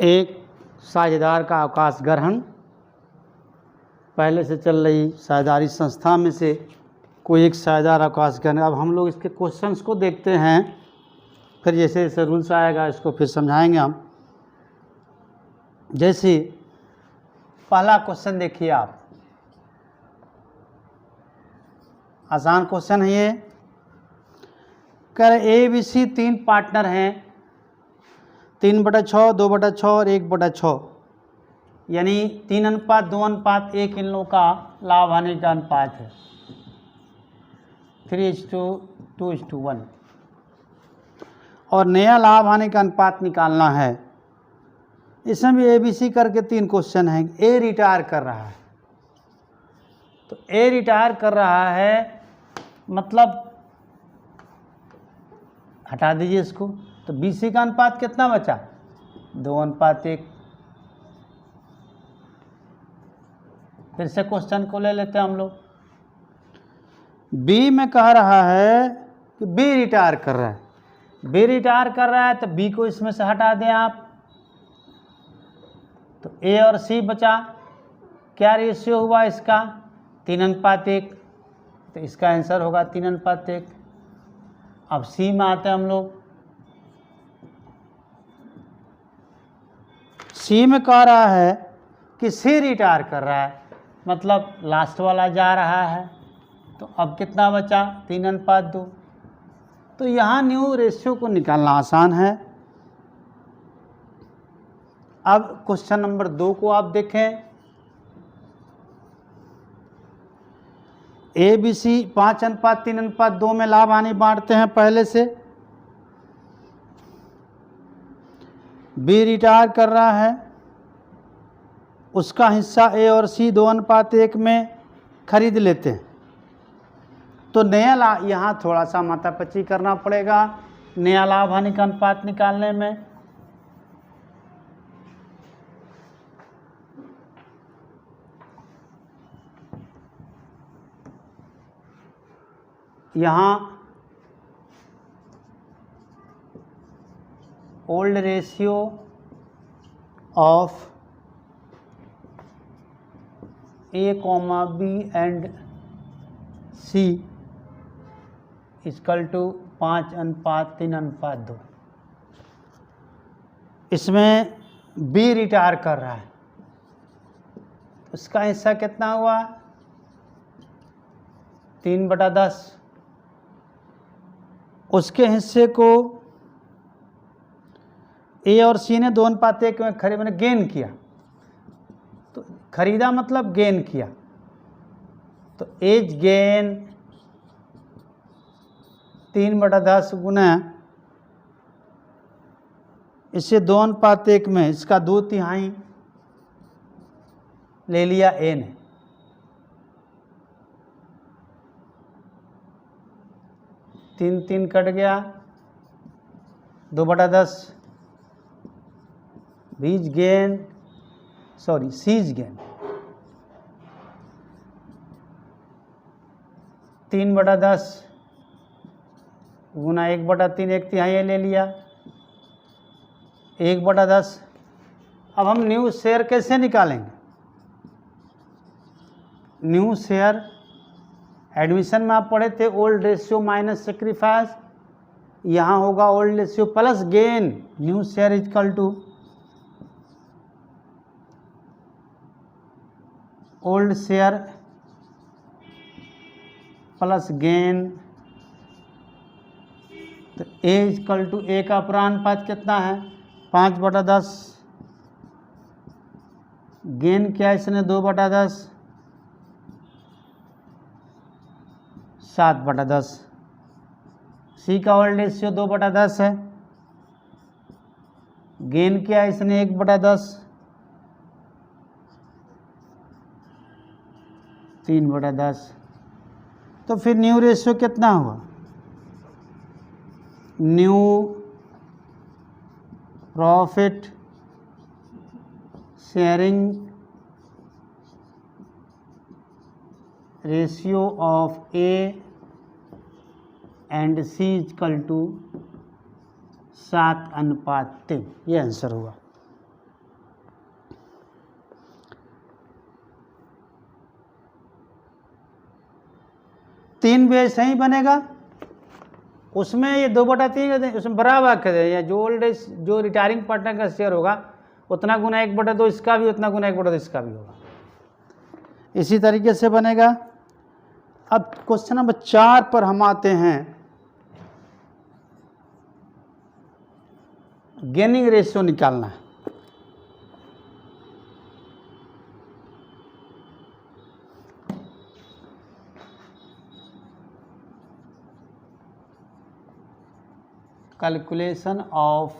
एक साझेदार का अवकाश ग्रहण, पहले से चल रही साझेदारी संस्था में से कोई एक साझेदार अवकाश ग्रहण। अब हम लोग इसके क्वेश्चंस को देखते हैं, फिर जैसे जैसे रूल्स आएगा इसको फिर समझाएंगे हम। जैसे पहला क्वेश्चन देखिए आप, आसान क्वेश्चन है ये। कर ABC 3 पार्टनर हैं, 3/6, 2/6 और 1/6, यानी 3:2:1 इन लोगों का लाभ हानि का अनुपात है, 3:2:1। और नया लाभ हानि का अनुपात निकालना है। इसमें भी ABC करके 3 क्वेश्चन हैं। ए रिटायर कर रहा है, तो ए रिटायर कर रहा है मतलब हटा दीजिए इसको, तो BC का अनुपात कितना बचा, 2:1। फिर से क्वेश्चन को ले लेते हैं हम लोग। बी में कह रहा है कि बी रिटायर कर रहा है, बी रिटायर कर रहा है तो बी को इसमें से हटा दें आप, तो ए और सी बचा। क्या रेशियो हुआ इसका, 3:1, तो इसका आंसर होगा 3:1। अब सी में आते हैं हम लोग। सी में कह रहा है कि सी रिटायर कर रहा है, मतलब लास्ट वाला जा रहा है, तो अब कितना बचा, 3:2। तो यहाँ न्यू रेशियो को निकालना आसान है। अब क्वेश्चन नंबर 2 को आप देखें। ABC 5:3:2 में लाभ हानि बांटते हैं पहले से। बी रिटायर कर रहा है, उसका हिस्सा ए और सी 2:1 में खरीद लेते हैं। तो नया लाभ, यहाँ थोड़ा सा मातापची करना पड़ेगा नया लाभ हानि का अनुपात निकालने में। यहाँ old ratio of A, B and C equal to 5:3:2। इसमें B रिटायर कर रहा है, उसका हिस्सा कितना हुआ, 3/10। उसके हिस्से को ए और सी ने 2:1 में मैंने गेन किया, तो खरीदा मतलब गेन किया, तो एज गेन 3/10 गुना इसे 2:1 में इसका 2/3 ले लिया ए ने, 3 कट गया, 2/10 बीज गेन, सॉरी सीज गेन 3/10 गुना 1/3, 1/3 ले लिया, 1/10। अब हम न्यू शेयर कैसे निकालेंगे, न्यू शेयर एडमिशन में आप पढ़े थे ओल्ड रेशियो माइनस सेक्रीफाइस, यहाँ होगा old ratio plus gain, new share equal to old share plus gain. तो ए इक्वल टू ए का प्रानुपात कितना है, 5/10, गेन किया इसने 2/10, 7/10। सी का ओल्ड रेशियो 2/10 है, गेन किया इसने 1/10, 3/10। तो फिर न्यू रेशियो कितना हुआ, new profit sharing ratio of A and C equal to 7:3, ये आंसर हुआ। 3 भी ऐसे ही बनेगा, उसमें ये 2/3 उसमें बराबर कर दे, या जो रिटायरिंग पार्टनर का शेयर होगा उतना गुना 1/2 इसका भी, उतना गुना 1/2 इसका भी होगा। इसी तरीके से बनेगा। अब क्वेश्चन नंबर 4 पर हम आते हैं। गेनिंग रेशियो निकालना है। Calculation of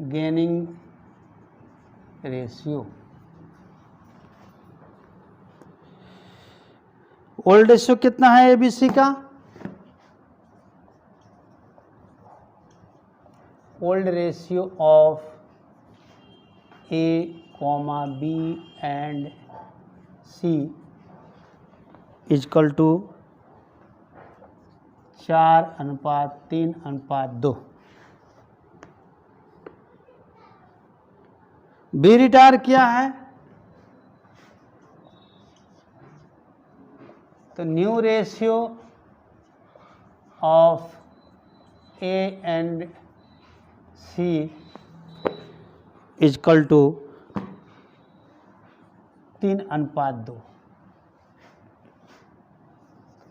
gaining ratio. Old ratio कितना है एबीसी का? Old ratio of A comma B and C equal to 4:3:2। B retire किया है तो new ratio of A and C equal to 3:2।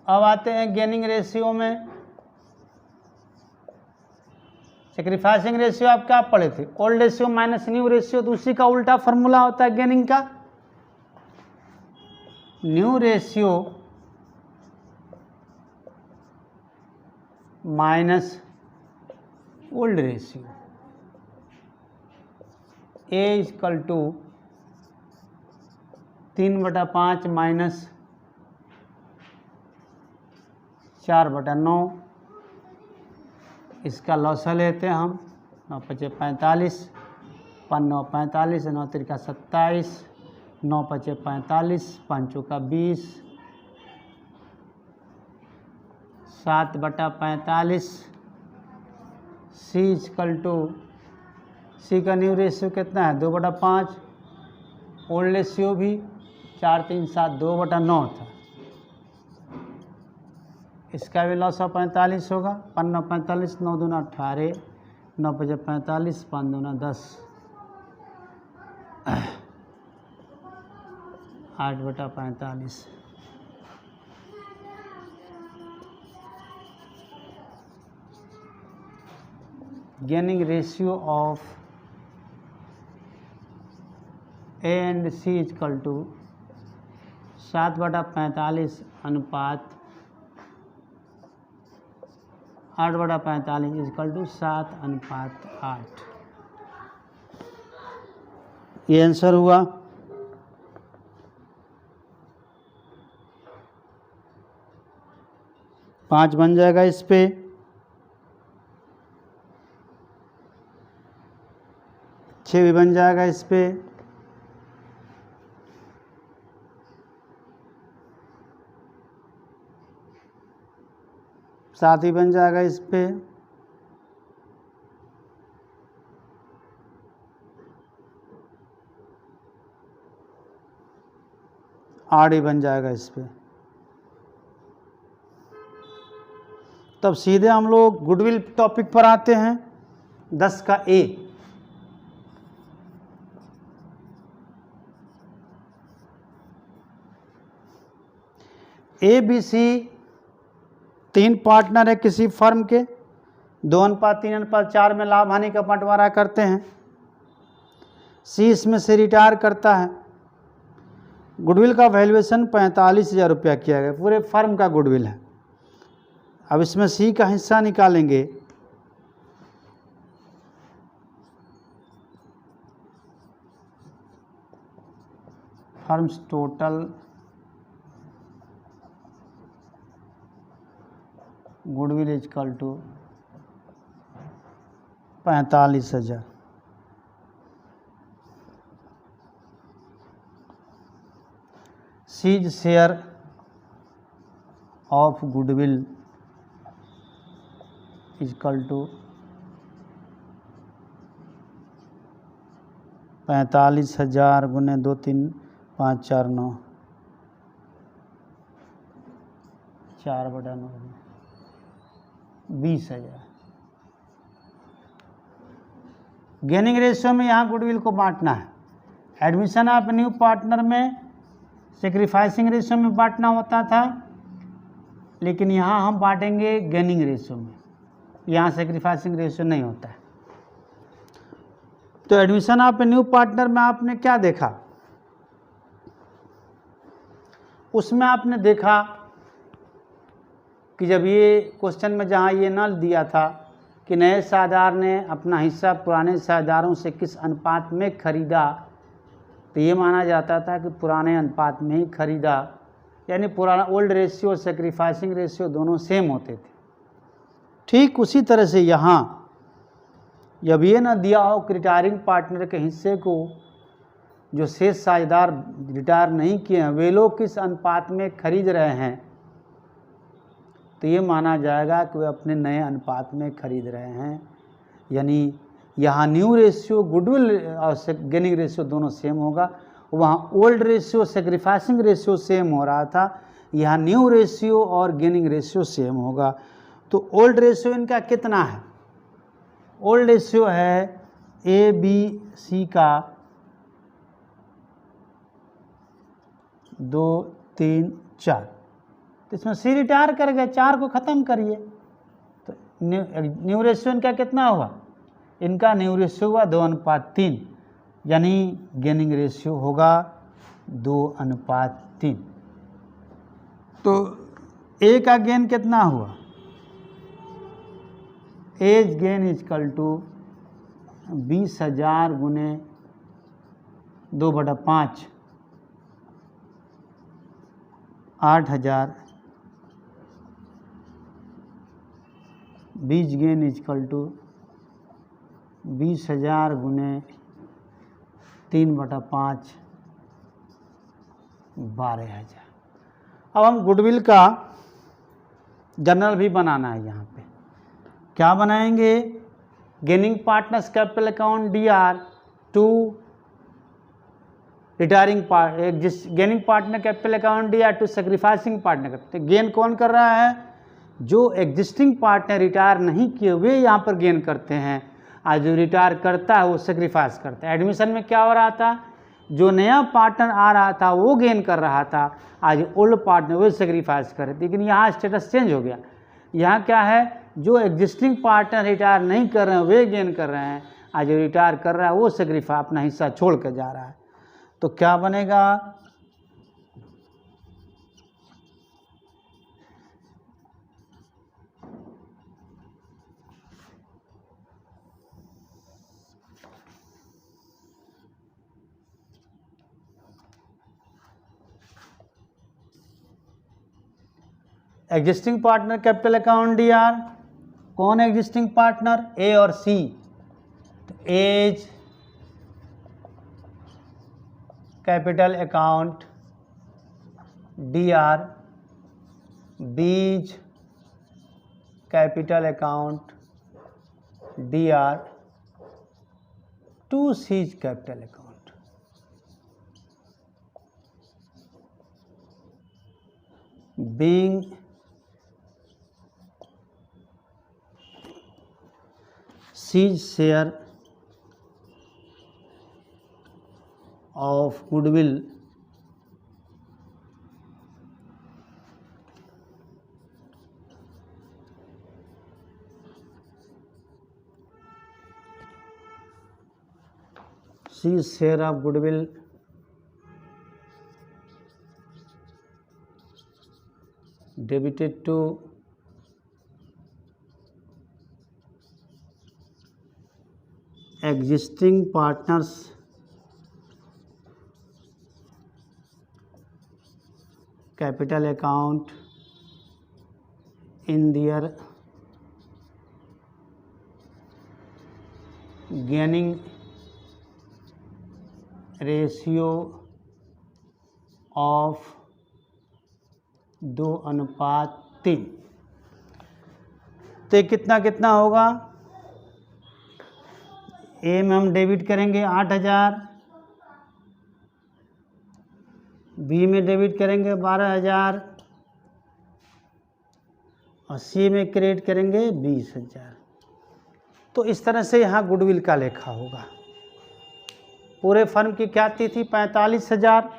अब आते हैं गेनिंग रेशियो में। सेक्रीफाइसिंग रेशियो आप क्या पढ़े थे? Old ratio minus new ratio, तो उसी का उल्टा फॉर्मूला होता है गेनिंग का। New ratio minus old ratio, A equal to 3/5 minus 4/9। इसका लॉसा लेते हैं हम। 9×5 45, 5×9 45, 9×3 27, 9×5 45, 5×4 20, 7/45। सी इजकल टू, सी का न्यू रेशियो कितना है? 2/5। ओल्ड रेशियो भी 4 3 7 2/9 था। इसका भी लॉस ऑफ 45 होगा। 5×9 45, 9×2 18, 9×5 45, 5×2 10, 8/45। Gaining ratio of A and C equal to 7/45 अनुपात 8/45 इजकल टू 7:8। ये आंसर हुआ। पाँच बन जाएगा इस पे। 6 भी बन जाएगा इस पे। 7 ही बन जाएगा इस पे। 8 ही बन जाएगा इस पे। तब सीधे हम लोग गुडविल टॉपिक पर आते हैं। 10 का ए। ए बी सी 3 पार्टनर है किसी फर्म के। 2:3:4 में लाभ हानि का बंटवारा करते हैं। सी इसमें से रिटायर करता है। गुडविल का वैल्यूएशन 45,000 रुपया किया गया। पूरे फर्म का गुडविल है। अब इसमें सी का हिस्सा निकालेंगे। Firm's total goodwill equal to 45,000। C's share of goodwill equal to 45,000 गुने 2 3 5 4 9 4/9 20,000। गेनिंग रेशियो में यहाँ गुडविल को बांटना है। एडमिशन ऑफ न्यू पार्टनर में सेक्रीफाइसिंग रेशियो में बांटना होता था, लेकिन यहाँ हम बांटेंगे गेनिंग रेशियो में। यहाँ सेक्रीफाइसिंग रेशियो नहीं होता है। तो एडमिशन ऑफ न्यू पार्टनर में आपने क्या देखा? उसमें आपने देखा कि जब ये क्वेश्चन में जहाँ ये न दिया था कि नए साझेदार ने अपना हिस्सा पुराने साझेदारों से किस अनुपात में खरीदा, तो ये माना जाता था कि पुराने अनुपात में ही खरीदा, यानी पुराना ओल्ड रेशियो सेक्रीफाइसिंग रेशियो दोनों सेम होते थे। ठीक उसी तरह से यहाँ जब ये ना दिया हो कि रिटायरिंग पार्टनर के हिस्से को जो शेष साझेदार रिटायर नहीं किए हैं वे लोग किस अनुपात में खरीद रहे हैं, तो ये माना जाएगा कि वे अपने नए अनुपात में खरीद रहे हैं। यानी यहाँ न्यू रेशियो गुडविल और गेनिंग रेशियो दोनों सेम होगा, वहाँ old ratio sacrificing ratio same हो रहा था, यहाँ न्यू रेशियो और गेनिंग रेशियो सेम होगा। तो ओल्ड रेशियो इनका कितना है? ओल्ड रेशियो है ABC का 2 3 4। तो इसमें C रिटायर कर गए, 4 को ख़त्म करिए। तो न्यू रेशियो इनका कितना हुआ? इनका न्यू रेशियो हुआ 2:3, यानी गेनिंग रेशियो होगा 2:3। तो A का गेन कितना हुआ? एज गेन इजकल टू 20,000 गुने 2/5 8,000। बीज गेन इजकल टू 20,000 गुने 3/5 12,000। अब हम गुडविल का जर्नल भी बनाना है। यहाँ पे क्या बनाएंगे? Gaining partners capital account DR to retiring gaining partner capital account DR to sacrificing partner. तो गेन कौन कर रहा है? जो एग्जिस्टिंग पार्टनर रिटायर नहीं किए हुए यहाँ पर गेन करते हैं, आज जो रिटायर करता है वो सेक्रीफाइस करता है। एडमिशन में क्या हो रहा था? जो नया पार्टनर आ रहा था वो गेन कर रहा था, आज ओल्ड पार्टनर वो सेक्रीफाइस कर रहे थे। लेकिन यहाँ स्टेटस चेंज हो गया। यहाँ क्या है? जो एग्जिस्टिंग पार्टनर रिटायर नहीं कर रहे हैं वे गेन कर रहे हैं, आज जो रिटायर कर रहा है वो सेक्रीफाइस अपना हिस्सा छोड़ कर जा रहा है। तो क्या बनेगा? Existing partner capital account DR। कौन है एग्जिस्टिंग पार्टनर? A और C। तो A's capital account DR, B's capital account DR to C's capital account. Being C's share of goodwill sees share of goodwill debited to existing partners capital account in their gaining ratio of 2:3। तो कितना कितना होगा? ए में हम debit करेंगे 8,000 B में debit करेंगे 12,000 और सी में क्रेडिट करेंगे 20,000। तो इस तरह से यहाँ गुडविल का लेखा होगा। पूरे फर्म की ख्याति थी 45,000।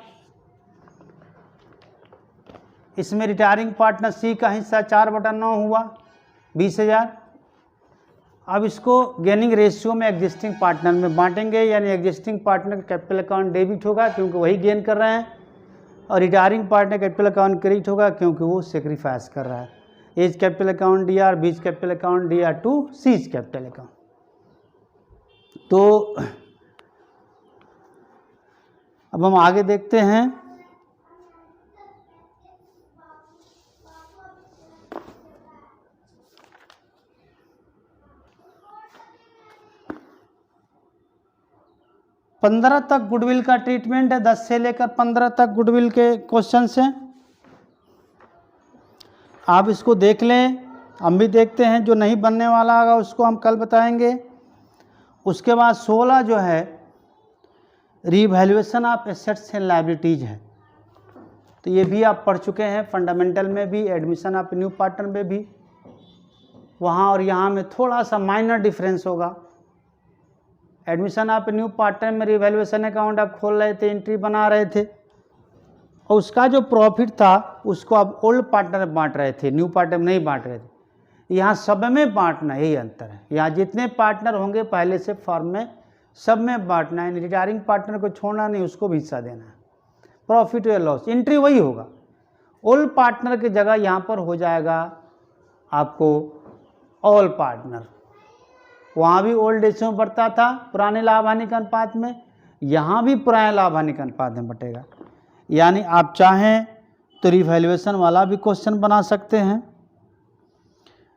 इसमें रिटायरिंग पार्टनर सी का हिस्सा 4/9 हुआ 20,000। अब इसको गेनिंग रेशियो में एग्जिस्टिंग पार्टनर में बांटेंगे, यानी एग्जिस्टिंग पार्टनर का कैपिटल अकाउंट डेबिट होगा क्योंकि वही गेन कर रहे हैं, और retiring partner capital account credit होगा क्योंकि वो सेक्रीफाइस कर रहा है। A's capital account DR, B's capital account DR to C's capital account. तो अब हम आगे देखते हैं। पंद्रह तक गुडविल का ट्रीटमेंट है, 10 से लेकर 15 तक गुडविल के क्वेश्चन हैं। आप इसको देख लें, हम भी देखते हैं। जो नहीं बनने वाला होगा उसको हम कल बताएंगे। उसके बाद 16 जो है revaluation of assets and liabilities है। तो ये भी आप पढ़ चुके हैं, फंडामेंटल में भी, एडमिशन ऑफ न्यू पार्टनर में भी। वहाँ और यहाँ में थोड़ा सा माइनर डिफरेंस होगा। एडमिशन ऑफ न्यू पार्टनर में रिवैल्यूएशन अकाउंट आप खोल रहे थे, एंट्री बना रहे थे, और उसका जो प्रॉफिट था उसको आप ओल्ड पार्टनर में बांट रहे थे, न्यू पार्टनर में नहीं बांट रहे थे। यहाँ सब में बांटना, यही अंतर है। यहाँ जितने पार्टनर होंगे पहले से फर्म में सब में बांटना है, रिटायरिंग पार्टनर को छोड़ना नहीं, उसको भी हिस्सा देना है। प्रॉफिट या लॉस एंट्री वही होगा। ओल्ड पार्टनर की जगह यहाँ पर हो जाएगा आपको ऑल पार्टनर। वहाँ भी ओल्ड रेशियो में बढ़ता था पुराने लाभ हानि के अनुपात में, यहाँ भी पुराने लाभ हानि के अनुपात में बढ़ेगा। यानी आप चाहें तो रिवैल्यूएशन वाला भी क्वेश्चन बना सकते हैं।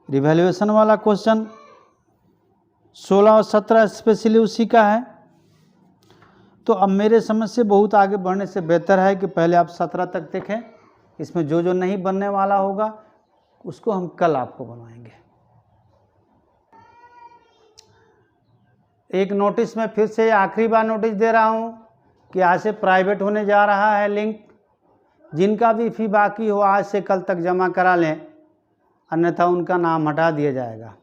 रिवैल्यूएशन वाला क्वेश्चन 16 और 17 स्पेशली उसी का है। तो अब मेरे समझ से बहुत आगे बढ़ने से बेहतर है कि पहले आप 17 तक देखें। इसमें जो जो नहीं बनने वाला होगा उसको हम कल आपको बनवाएंगे। एक नोटिस में फिर से आखिरी बार नोटिस दे रहा हूँ कि आज से प्राइवेट होने जा रहा है लिंक। जिनका भी फी बाकी हो आज से कल तक जमा करा लें, अन्यथा उनका नाम हटा दिया जाएगा।